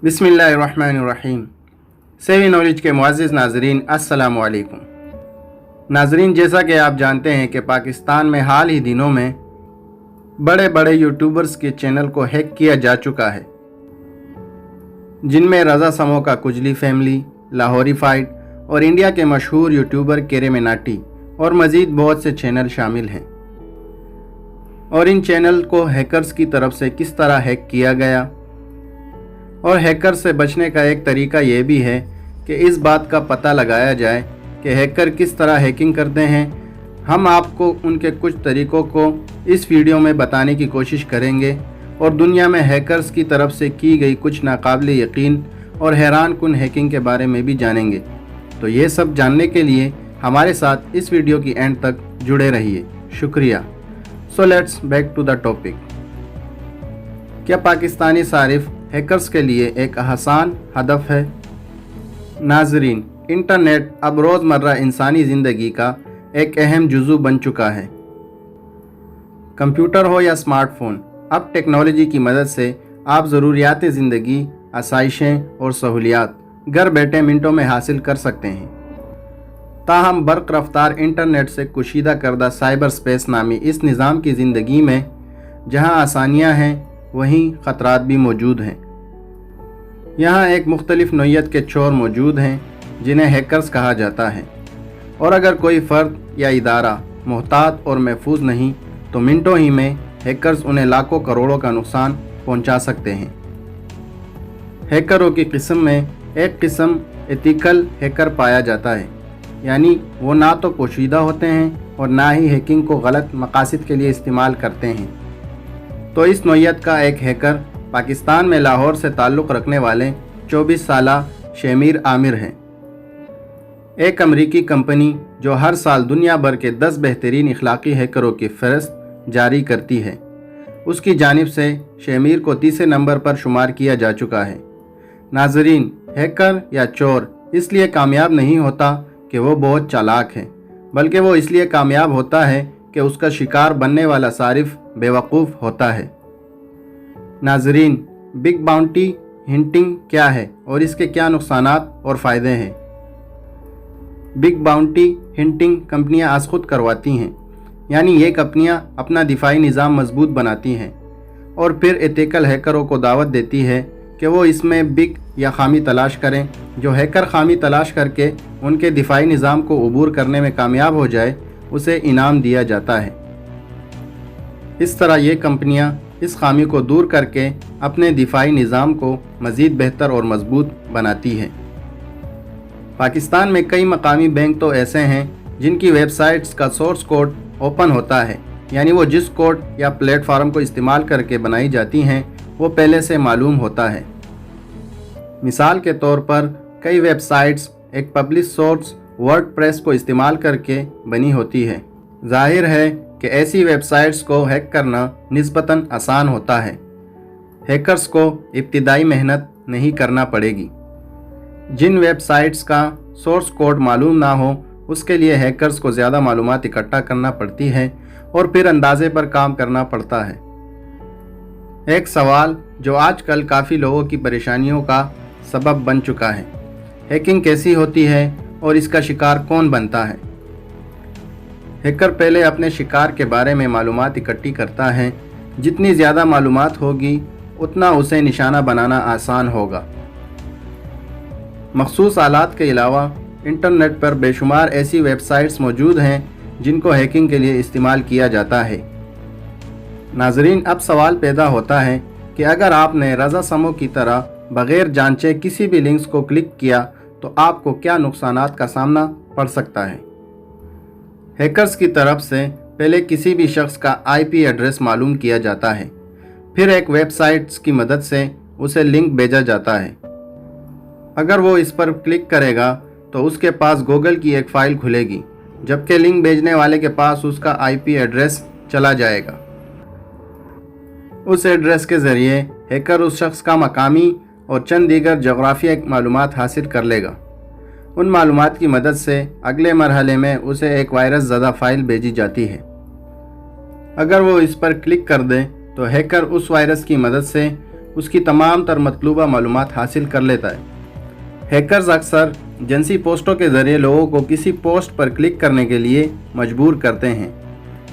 बिस्मिल्लाहिर्रहमानिर्रहीम। सेवी नॉलेज के मुअज़्ज़िज़ नाज़रीन, अस्सलामु अलैकुम। नाज़रीन, जैसा कि आप जानते हैं कि पाकिस्तान में हाल ही दिनों में बड़े बड़े यूट्यूबर्स के चैनल को हैक किया जा चुका है, जिनमें रज़ा समो का कुजली फैमिली, लाहौरी फाइट और इंडिया के मशहूर यूट्यूबर केरेमिनाटी और मज़ीद बहुत से चैनल शामिल हैं। और इन चैनल को हैकर्स की तरफ से किस तरह हैक किया गया और हैकर से बचने का एक तरीका ये भी है कि इस बात का पता लगाया जाए कि हैकर किस तरह हैकिंग करते हैं। हम आपको उनके कुछ तरीक़ों को इस वीडियो में बताने की कोशिश करेंगे और दुनिया में हैकर्स की तरफ से की गई कुछ नाकाबिले यकीन और हैरान कुन हैकिंग के बारे में भी जानेंगे। तो ये सब जानने के लिए हमारे साथ इस वीडियो की एंड तक जुड़े रहिए। शुक्रिया। So let's back to the topic. क्या पाकिस्तानी सारिफ हैकर्स के लिए एक आसान हदफ है? नाज़रीन, इंटरनेट अब रोज़मर्रा इंसानी ज़िंदगी का एक अहम जुज़ू बन चुका है। कंप्यूटर हो या स्मार्टफ़ोन, अब टेक्नोलॉजी की मदद से आप ज़रूरियात ज़िंदगी, आसाइशें और सहूलियात घर बैठे मिनटों में हासिल कर सकते हैं। ताहम बर्क़ रफ्तार इंटरनेट से कुशीदा करदा साइबर स्पेस नामी इस निज़ाम की ज़िंदगी में जहाँ आसानियाँ हैं, वहीं ख़तरात भी मौजूद हैं। यहाँ एक मुख्तलिफ़ नौइयत के चोर मौजूद हैं जिन्हें हैकर्स कहा जाता है, और अगर कोई फ़र्द या इदारा मोहतात और महफूज नहीं तो मिनटों ही में हैकर्स उन्हें लाखों करोड़ों का नुकसान पहुँचा सकते हैं। हैकरों की किस्म में एक किस्म एथिकल हैकर पाया जाता है, यानी वो ना तो पोशीदा होते हैं और ना ही हैकिंग को गलत मकासद के लिए इस्तेमाल करते हैं। तो इस नौइयत का एक हैकर पाकिस्तान में लाहौर से ताल्लुक़ रखने वाले 24 साला शेमीर आमिर हैं। एक अमरीकी कंपनी जो हर साल दुनिया भर के 10 बेहतरीन इखलाकी हैकरों की फ़हरिस्त जारी करती है, उसकी जानिब से शेमीर को तीसरे नंबर पर शुमार किया जा चुका है। नाज़रीन, हैकर या चोर इसलिए कामयाब नहीं होता कि वो बहुत चालाक है, बल्कि वो इसलिए कामयाब होता है कि उसका शिकार बनने वाला सारिफ बेवकूफ़ होता है। नाज़रीन, बिग बाउंटी हिंटिंग क्या है और इसके क्या नुकसानात और फ़ायदे हैं? बिग बाउंटी हिंटिंग कंपनियां आज खुद करवाती हैं, यानी ये कंपनियां अपना दिफाई निज़ाम मजबूत बनाती हैं और फिर एथिकल हैकरों को दावत देती है कि वो इसमें बिग या खामी तलाश करें। जो हैकर खामी तलाश करके उनके दिफाई निज़ाम को अबूर करने में कामयाब हो जाए, उसे इनाम दिया जाता है। इस तरह ये कंपनियां इस खामी को दूर करके अपने दिफाई निज़ाम को मज़ीद बेहतर और मजबूत बनाती है। पाकिस्तान में कई मकामी बैंक तो ऐसे हैं जिनकी वेबसाइट्स का सोर्स कोड ओपन होता है, यानी वो जिस कोड या प्लेटफार्म को इस्तेमाल करके बनाई जाती हैं वो पहले से मालूम होता है। मिसाल के तौर पर कई वेबसाइट्स एक पब्लिक सोर्स वर्डप्रेस को इस्तेमाल करके बनी होती है। जाहिर है कि ऐसी वेबसाइट्स को हैक करना निस्बतन आसान होता है। हैकर्स को इब्तिदाई मेहनत नहीं करना पड़ेगी। जिन वेबसाइट्स का सोर्स कोड मालूम ना हो, उसके लिए हैकर्स को ज़्यादा मालूमात इकट्ठा करना पड़ती है और फिर अंदाजे पर काम करना पड़ता है। एक सवाल जो आजकल काफ़ी लोगों की परेशानियों का सबब बन चुका है: हैकिंग कैसी होती है और इसका शिकार कौन बनता है? हैकर पहले अपने शिकार के बारे में मालूमात इकट्ठी करता है। जितनी ज़्यादा मालूमात होगी उतना उसे निशाना बनाना आसान होगा। मखसूस आलात के अलावा इंटरनेट पर बेशुमार ऐसी वेबसाइट्स मौजूद हैं जिनको हैकिंग के लिए इस्तेमाल किया जाता है। नाज़रीन, अब सवाल पैदा होता है कि अगर आपने रज़ा समो की तरह बग़ैर जांचे किसी भी लिंक्स को क्लिक किया तो आपको क्या नुकसानात का सामना पड़ सकता है। हैकर्स की तरफ से पहले किसी भी शख्स का IP एड्रेस मालूम किया जाता है, फिर एक वेबसाइट्स की मदद से उसे लिंक भेजा जाता है। अगर वो इस पर क्लिक करेगा तो उसके पास गूगल की एक फ़ाइल खुलेगी, जबकि लिंक भेजने वाले के पास उसका IP एड्रेस चला जाएगा। उस एड्रेस के ज़रिए हैकर उस शख्स का मकामी और चंद दीगर जोग्राफियाई मालूमात हासिल कर लेगा। उन मालूमात की मदद से अगले मरहले में उसे एक वायरस ज़दा फ़ाइल भेजी जाती है। अगर वो इस पर क्लिक कर दे तो हैकर उस वायरस की मदद से उसकी तमाम तर मतलूबा मालूमात हासिल कर लेता है। हैकर्स अक्सर जिनसी पोस्टों के ज़रिए लोगों को किसी पोस्ट पर क्लिक करने के लिए मजबूर करते हैं।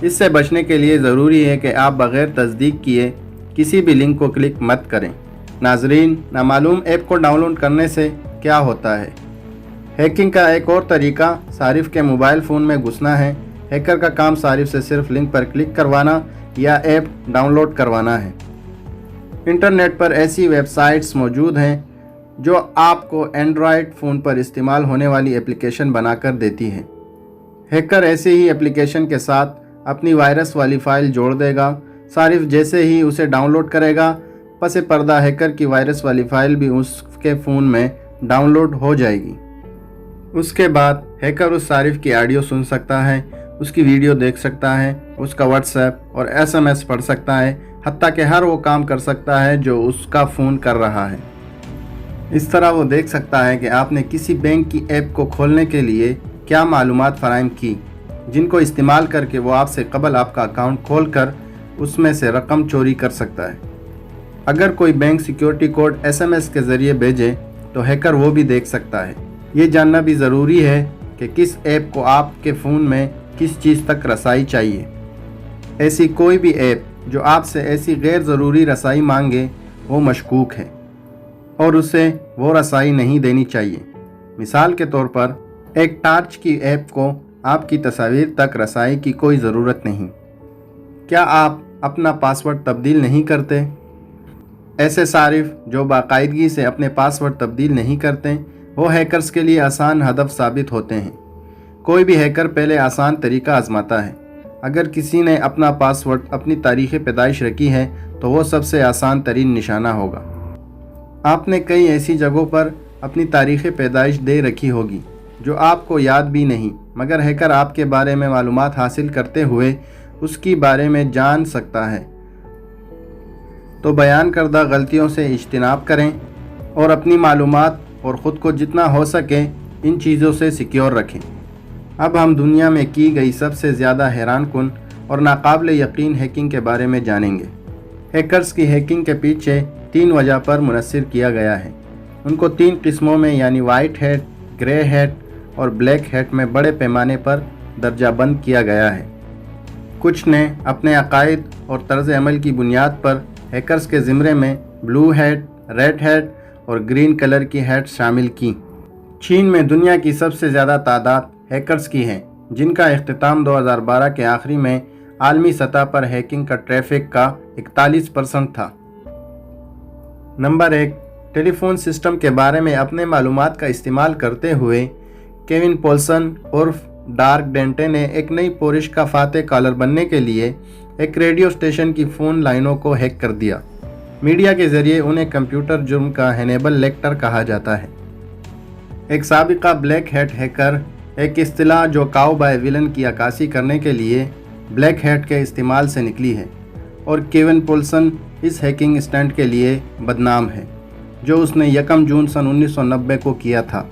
इससे बचने के लिए ज़रूरी है कि आप बग़ैर तस्दीक किए किसी भी लिंक को क्लिक मत करें। नाजरीन, नामालूम ऐप को डाउनलोड करने से क्या होता है? हैकिंग का एक और तरीका सारिफ के मोबाइल फ़ोन में घुसना है। हैकर का काम सारिफ से सिर्फ लिंक पर क्लिक करवाना या ऐप डाउनलोड करवाना है। इंटरनेट पर ऐसी वेबसाइट्स मौजूद हैं जो आपको एंड्रॉयड फ़ोन पर इस्तेमाल होने वाली एप्लीकेशन बनाकर देती है। हैकर ऐसे ही एप्लीकेशन के साथ अपनी वायरस वाली फ़ाइल जोड़ देगा। सारिफ जैसे ही उसे डाउनलोड करेगा, पसे पर्दा हैकर की वायरस वाली फ़ाइल भी उसके फ़ोन में डाउनलोड हो जाएगी। उसके बाद हैकर उस सारिफ की ऑडियो सुन सकता है, उसकी वीडियो देख सकता है, उसका व्हाट्सएप और SMS पढ़ सकता है, हत्ता कि हर वो काम कर सकता है जो उसका फ़ोन कर रहा है। इस तरह वो देख सकता है कि आपने किसी बैंक की ऐप को खोलने के लिए क्या मालूमात फराहम की, जिनको इस्तेमाल करके वो आपसे कबल आपका अकाउंट खोलकर उसमें से रकम चोरी कर सकता है। अगर कोई बैंक सिक्योरिटी कोड SMS के ज़रिए भेजे तो हैकर वो भी देख सकता है। ये जानना भी ज़रूरी है कि किस ऐप को आपके फ़ोन में किस चीज़ तक रसाई चाहिए। ऐसी कोई भी ऐप जो आपसे ऐसी गैर ज़रूरी रसाई मांगे वो मशकूक है और उसे वो रसाई नहीं देनी चाहिए। मिसाल के तौर पर एक टार्च की ऐप को आपकी तस्वीर तक रसाई की कोई ज़रूरत नहीं। क्या आप अपना पासवर्ड तब्दील नहीं करते? ऐसे सारिफ जो बाकायदगी से अपने पासवर्ड तब्दील नहीं करते वो हैकर्स के लिए आसान हदफ साबित होते हैं। कोई भी हैकर पहले आसान तरीका आजमाता है। अगर किसी ने अपना पासवर्ड अपनी तारीख़ पैदाइश रखी है तो वो सबसे आसान तरीन निशाना होगा। आपने कई ऐसी जगहों पर अपनी तारीख़ पैदाइश दे रखी होगी जो आपको याद भी नहीं, मगर हैकर आपके बारे में मालूमात हासिल करते हुए उसकी बारे में जान सकता है। तो बयान करदा गलतियों से इज्तिनाब करें और अपनी मालूमात और ख़ुद को जितना हो सके इन चीज़ों से सिक्योर रखें। अब हम दुनिया में की गई सबसे ज़्यादा हैरान कुन और नाकाबिल यकीन हैकिंग के बारे में जानेंगे। हैकर्स की हैकिंग के पीछे 3 वजह पर मुनस्सिर किया गया है। उनको 3 किस्मों में यानी वाइट हैट, ग्रे हैट और ब्लैक हैट में बड़े पैमाने पर दर्जाबंद किया गया है। कुछ ने अपने अकायद और तर्ज अमल की बुनियाद पर हैकर्स के ज़िम्मे में ब्लू हैट, रेड हैट और ग्रीन कलर की हैट शामिल की। चीन में दुनिया की सबसे ज़्यादा तादाद हैकर्स की है, जिनका इख्तिताम 2012 के आखिरी में आलमी सतह पर हैकिंग का ट्रैफिक का 41% था। नंबर 1, टेलीफोन सिस्टम के बारे में अपने मालूमात का इस्तेमाल करते हुए केविन पोल्सन उर्फ डार्क डेंटे ने एक नई पोरिश का फातेह कॉलर बनने के लिए एक रेडियो स्टेशन की फ़ोन लाइनों को हैक कर दिया। मीडिया के ज़रिए उन्हें कंप्यूटर जुर्म का हैनिबल लेक्टर कहा जाता है। एक साबिका ब्लैक हैट हैकर एक इस्तिलाह जो काउबॉय विलन की अक्कासी करने के लिए ब्लैक हैट के इस्तेमाल से निकली है, और केविन पोल्सन इस हैकिंग स्टंट के लिए बदनाम है जो उसने 1 जून सन 1990 को किया था।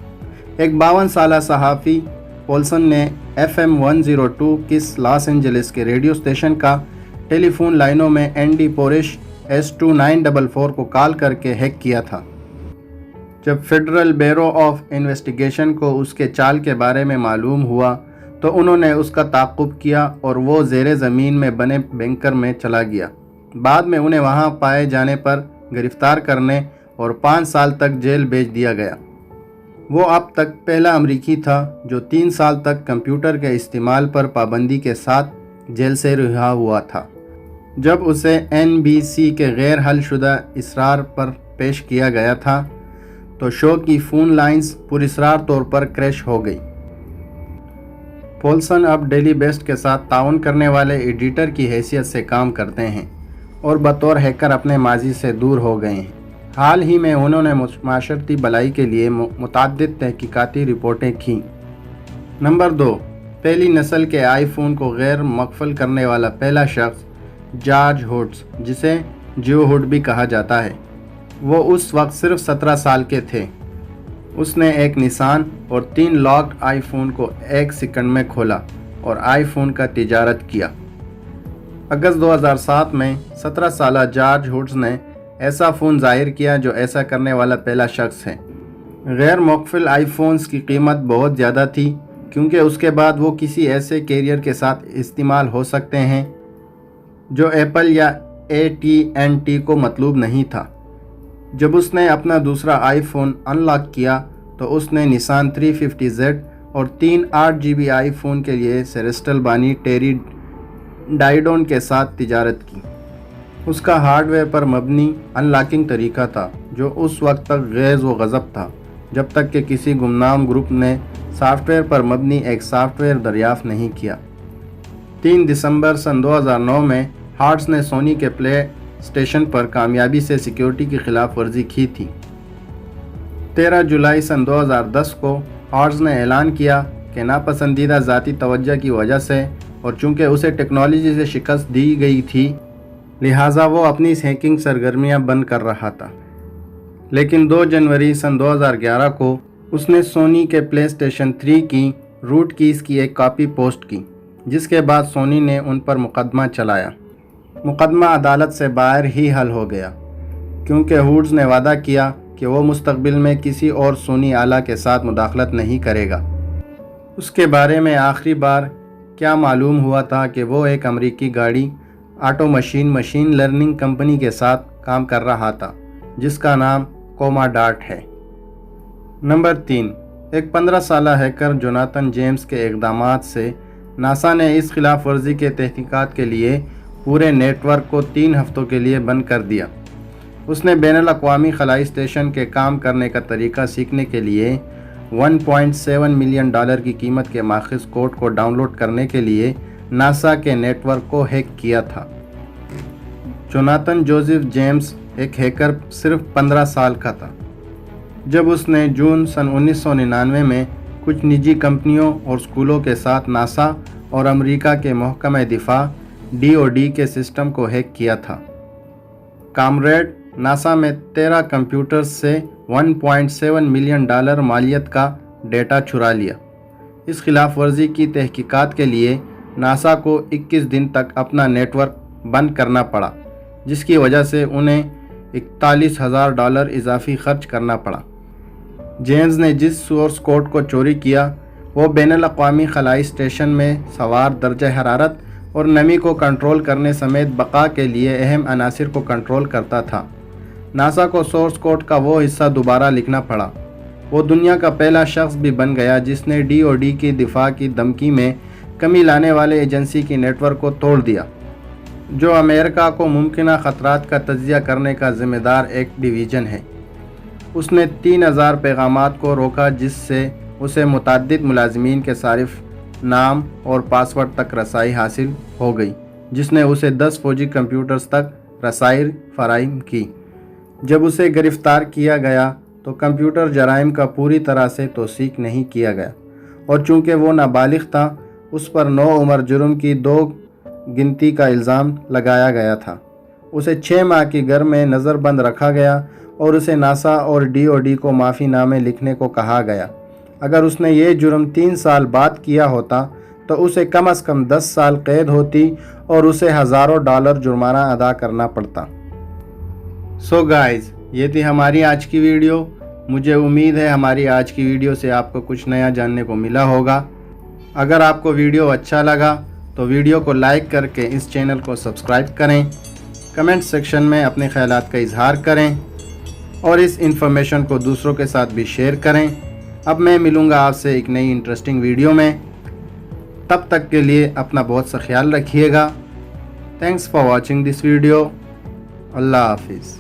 एक 52 साला सहाफ़ी पोल्सन ने FM 102 किस लॉस एंजलिस के रेडियो स्टेशन का टेलीफोन लाइनों में एंडी पोरिश S2944 को कॉल करके हैक किया था। जब फेडरल ब्यूरो ऑफ इन्वेस्टिगेशन को उसके चाल के बारे में मालूम हुआ तो उन्होंने उसका ताक़ुब किया और वो ज़ेरे ज़मीन में बने बैंकर में चला गया। बाद में उन्हें वहां पाए जाने पर गिरफ्तार करने और 5 साल तक जेल भेज दिया गया। वो अब तक पहला अमरीकी था जो 3 साल तक कंप्यूटर के इस्तेमाल पर पाबंदी के साथ जेल से रिहा हुआ था। जब उसे NBC के गैर हलशुदा इसरार पर पेश किया गया था तो शो की फ़ोन लाइंस पुरअसरार तौर पर क्रैश हो गई। पोल्सन अब डेली बेस्ट के साथ ताउन करने वाले एडिटर की हैसियत से काम करते हैं और बतौर हैकर अपने माजी से दूर हो गए हैं। हाल ही में उन्होंने माशरती भलाई के लिए मुतअद्दिद तहकीकाती रिपोर्टें की। नंबर 2, पहली नस्ल के आईफोन को गैर मकफल करने वाला पहला शख्स जॉर्ज हुड्स, जिसे जो हुड भी कहा जाता है, वो उस वक्त सिर्फ 17 साल के थे। उसने एक निशान और 3 लॉक्ड आईफोन को 1 सेकंड में खोला और आईफोन का तिजारत किया। अगस्त 2007 में 17 साला जॉर्ज हुड्स ने ایسا فون ظاہر کیا جو ایسا کرنے والا پہلا شخص ہے۔ غیر مقفل آئی فونز کی قیمت بہت زیادہ تھی کیونکہ اس کے بعد وہ کسی ایسے کیریئر کے ساتھ استعمال ہو سکتے ہیں جو ایپل یا AT&T کو مطلوب نہیں تھا۔ جب اس نے اپنا دوسرا آئی فون انلاک کیا تو اس نے نسان 350Z اور 3 8GB آئی فون کے لیے سیریسٹل بانی ٹیری ڈائیڈون کے ساتھ تجارت کی۔ اس کا ہارڈ ویئر پر مبنی انلاکنگ طریقہ تھا جو اس وقت تک غیظ و غضب تھا جب تک کہ کسی گمنام گروپ نے سافٹ ویئر پر مبنی ایک سافٹ ویئر دریافت نہیں کیا۔ 3 دسمبر سن 2009 میں ہارٹس نے سونی کے پلے اسٹیشن پر کامیابی سے سیکیورٹی کی خلاف ورزی کی تھی۔ 13 جولائی سن 2010 کو ہارٹس نے اعلان کیا کہ ناپسندیدہ ذاتی توجہ کی وجہ سے اور چونکہ اسے ٹیکنالوجی سے شکست دی گئی تھی لہٰذا وہ اپنی ہیکنگ سرگرمیاں بند کر رہا تھا، لیکن 2 جنوری سن 2011 کو اس نے سونی کے پلے اسٹیشن 3 کی روٹ کیز کی ایک کاپی پوسٹ کی، جس کے بعد سونی نے ان پر مقدمہ چلایا۔ مقدمہ عدالت سے باہر ہی حل ہو گیا کیونکہ ہوڈز نے وعدہ کیا کہ وہ مستقبل میں کسی اور سونی آلہ کے ساتھ مداخلت نہیں کرے گا۔ اس کے بارے میں آخری بار کیا معلوم ہوا تھا کہ وہ ایک امریکی گاڑی آٹو مشین لرننگ کمپنی کے ساتھ کام کر رہا تھا جس کا نام کوما ڈارٹ ہے۔ نمبر 3، ایک 15 سالہ ہیکر جوناتھن جیمز کے اقدامات سے ناسا نے اس خلاف ورزی کے تحقیقات کے لیے پورے نیٹ ورک کو 3 ہفتوں کے لیے بند کر دیا۔ اس نے بین الاقوامی خلائی اسٹیشن کے کام کرنے کا طریقہ سیکھنے کے لیے $1.7 ملین کی قیمت کے ماخذ کوڈ کو ڈاؤن لوڈ کرنے کے لیے ناسا کے نیٹ ورک کو ہیک کیا تھا۔ جوناتھن جوزف جیمز ایک ہیکر صرف 15 سال کا تھا جب اس نے جون سن 1999 میں کچھ نجی کمپنیوں اور اسکولوں کے ساتھ ناسا اور امریکہ کے محکمہ دفاع DoD کے سسٹم کو ہیک کیا تھا۔ کامریڈ ناسا میں 13 کمپیوٹرز سے $1.7 ملین مالیت کا ڈیٹا چرا لیا۔ اس خلاف ورزی کی تحقیقات کے لیے ناسا کو 21 دن تک اپنا نیٹ ورک بند کرنا پڑا، جس کی وجہ سے انہیں $41,000 اضافی خرچ کرنا پڑا۔ جیمز نے جس سورس کوڈ کو چوری کیا وہ بین الاقوامی خلائی اسٹیشن میں سوار درجہ حرارت اور نمی کو کنٹرول کرنے سمیت بقا کے لیے اہم عناصر کو کنٹرول کرتا تھا۔ ناسا کو سورس کوڈ کا وہ حصہ دوبارہ لکھنا پڑا۔ وہ دنیا کا پہلا شخص بھی بن گیا جس نے DoD کی دفاع کی دھمکی میں کمی لانے والے ایجنسی کی نیٹ ورک کو توڑ دیا، جو امریکہ کو ممکنہ خطرات کا تجزیہ کرنے کا ذمہ دار ایک ڈویژن ہے۔ اس نے 3000 پیغامات کو روکا جس سے اسے متعدد ملازمین کے صارف نام اور پاسورڈ تک رسائی حاصل ہو گئی، جس نے اسے 10 فوجی کمپیوٹرز تک رسائی فراہم کی۔ جب اسے گرفتار کیا گیا تو کمپیوٹر جرائم کا پوری طرح سے توثیق نہیں کیا گیا اور چونکہ وہ نابالغ تھا اس پر نو عمر جرم کی 2 گنتی کا الزام لگایا گیا تھا۔ اسے 6 ماہ کی گھر میں نظر بند رکھا گیا اور اسے ناسا اور DoD کو معافی نامے لکھنے کو کہا گیا۔ اگر اس نے یہ جرم 3 سال بعد کیا ہوتا تو اسے کم از کم 10 سال قید ہوتی اور اسے ہزاروں ڈالر جرمانہ ادا کرنا پڑتا۔ سو گائز، یہ تھی ہماری آج کی ویڈیو۔ مجھے امید ہے ہماری آج کی ویڈیو سے آپ کو کچھ نیا جاننے کو ملا ہوگا۔ اگر آپ کو ویڈیو اچھا لگا تو ویڈیو کو لائک کر کے اس چینل کو سبسکرائب کریں، کمنٹ سیکشن میں اپنے خیالات کا اظہار کریں اور اس انفارمیشن کو دوسروں کے ساتھ بھی شیئر کریں۔ اب میں ملوں گا آپ سے ایک نئی انٹرسٹنگ ویڈیو میں، تب تک کے لیے اپنا بہت سا خیال رکھیے گا۔ Thanks for watching this video. اللہ حافظ۔